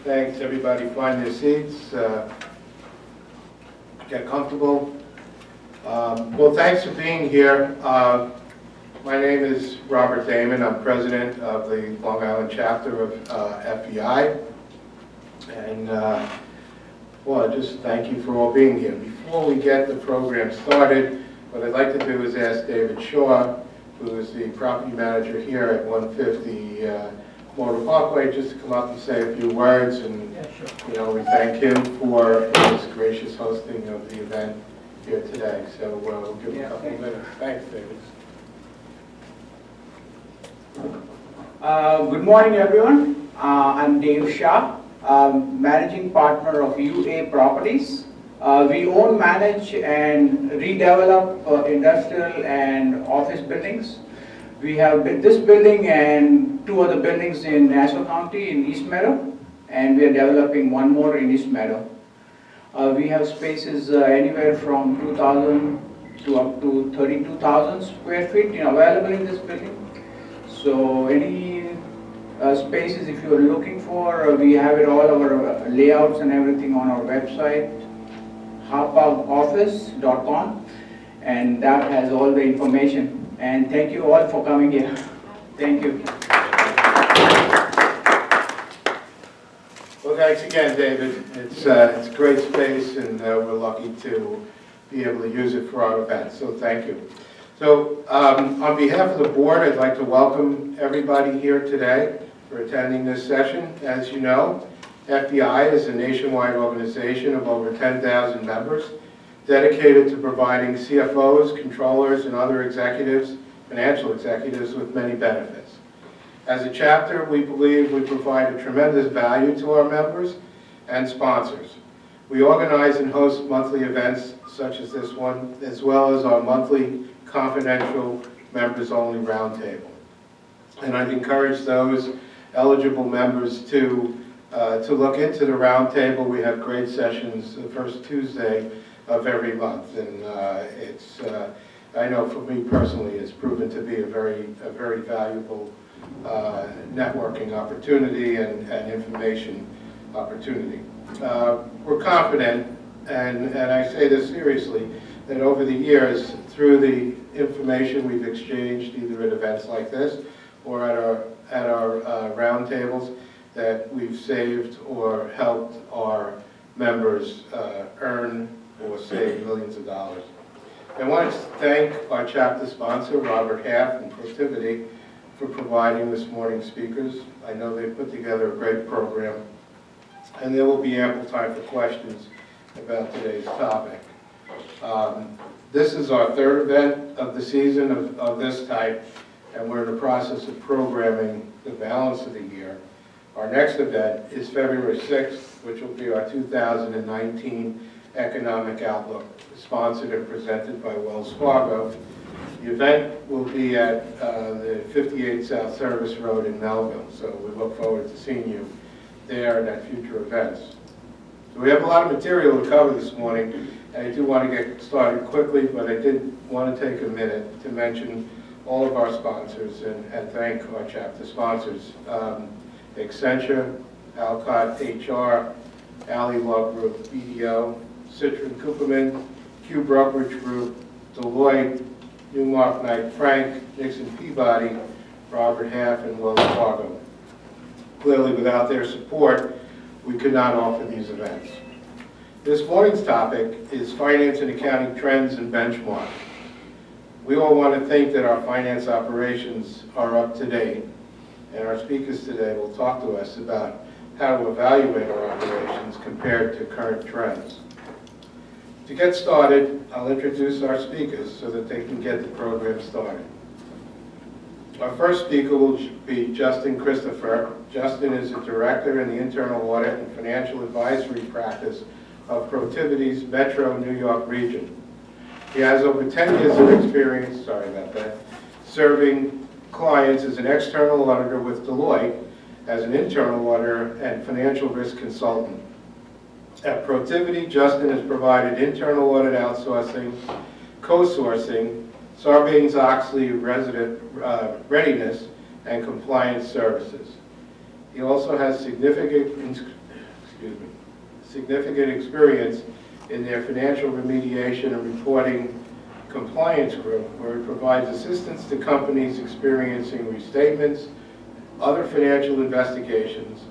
Thanks, everybody. Find their seats. Get comfortable. Well, thanks for being here. My name is Robert Damon. I'm president of the Long Island chapter of FEI. And, well, just thank you for all being here. Before we get the program started, what I'd like to do is ask David Shaw, who is the property manager here at 150 Motor Parkway, just to come up and say a few words. And, you know, we thank him for his gracious hosting of the event here today. So we'll give him a couple of minutes. Thanks, David. Good morning, everyone. I'm Dave Shah, managing partner of UA Properties. We own, manage, and redevelop industrial and office buildings. We have this building and two other buildings in Nassau County in East Meadow, and we are developing one more in East Meadow. We have spaces anywhere from 2,000 to up to 32,000 square feet available in this building. So any spaces, if you're looking for, we have it all our layouts and everything on our website, harpagoffice.com, and that has all the information. And thank you all for coming here. Thank you. Well, thanks again, David. It's a great space, and we're lucky to be able to use it for our events, so thank you. So on behalf of the board, I'd like to welcome everybody here today for attending this session. As you know, FEI is a nationwide organization of over 10,000 members dedicated to providing CFOs, controllers, and other executives, financial executives, with many benefits. As a chapter, we believe we provide a tremendous value to our members and sponsors. We organize and host monthly events such as this one, as well as our monthly confidential members-only roundtable. And I'd encourage those eligible members to look into the roundtable. We have great sessions the first Tuesday of every month, and I know for me personally, it's proven to be a very valuable networking opportunity and information opportunity. We're confident, and I say this seriously, that over the years, through the information we've exchanged, either at events like this or at our roundtables, that we've saved or helped our members earn or save millions of dollars. I want to thank our chapter sponsor, Robert Half and Protiviti, for providing this morning's speakers. I know they've put together a great program, and there will be ample time for questions about today's topic. This is our third event of the season of this type, and we're in the process of programming the balance of the year. Our next event is February 6th, which will be our 2019 Economic Outlook, sponsored and presented by Wells Fargo. The event will be at the 58 South Service Road in Melville, so we look forward to seeing you there and at future events. So we have a lot of material to cover this morning, and I do want to get started quickly, but I did want to take a minute to mention all of our sponsors and thank our chapter sponsors. Accenture, Alcott HR, Alley Law Group, BDO, Citron Cooperman, Q Brokerage Group, Deloitte, Newmark Knight Frank, Nixon Peabody, Robert Half, and Wells Fargo. Clearly, without their support, we could not offer these events. This morning's topic is finance and accounting trends and benchmarks. We all want to think that our finance operations are up to date, and our speakers today will talk to us about how to evaluate our operations compared to current trends. To get started, I'll introduce our speakers so that they can get the program started. Our first speaker will be Justin Christopher. Justin is a director in the internal audit and financial advisory practice of Protiviti's Metro New York region. He has over 10 years of experience, serving clients as an external auditor with Deloitte, as an internal auditor and financial risk consultant. At Protiviti, Justin has provided internal audit outsourcing, co-sourcing, Sarbanes-Oxley readiness, and compliance services. He also has significant significant experience in their financial remediation and reporting compliance group, where it provides assistance to companies experiencing restatements, other financial investigations,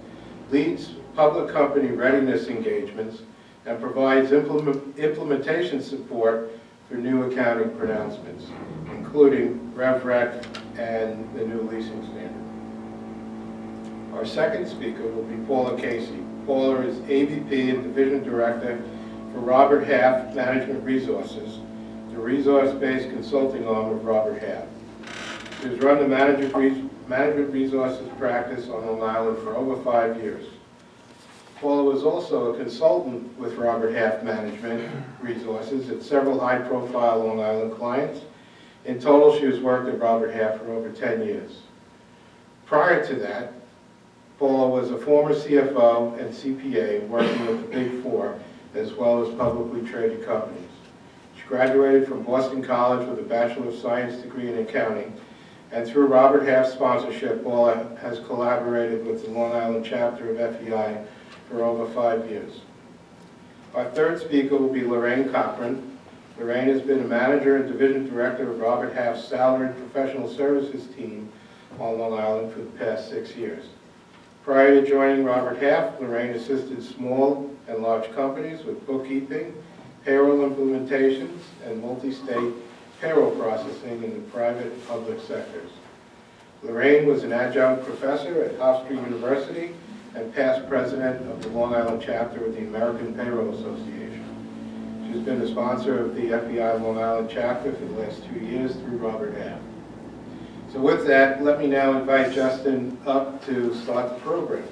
leads public company readiness engagements, and provides implementation support for new accounting pronouncements, including RevRec and the new leasing standard. Our second speaker will be Paula Casey. Paula is AVP and Division Director for Robert Half Management Resources, the resource-based consulting arm of Robert Half. She has run the management resources practice on Long Island for over 5 years. Paula was also a consultant with Robert Half Management Resources at several high-profile Long Island clients. In total, she has worked at Robert Half for over 10 years. Prior to that, Paula was a former CFO and CPA working with the Big Four, as well as publicly traded companies. She graduated from Boston College with a Bachelor of Science degree in accounting, and through Robert Half's sponsorship, Paula has collaborated with the Long Island chapter of FEI for over 5 years. Our third speaker will be Lorraine Cochran. Lorraine has been a manager and division director of Robert Half's salaried professional services team on Long Island for the past 6 years. Prior to joining Robert Half, Lorraine assisted small and large companies with bookkeeping, payroll implementations, and multi-state payroll processing in the private and public sectors. Lorraine was an adjunct professor at Hofstra University and past president of the Long Island chapter of the American Payroll Association. She's been a sponsor of the FEI Long Island chapter for the last 2 years through Robert Half. So with that, let me now invite Justin up to start the program.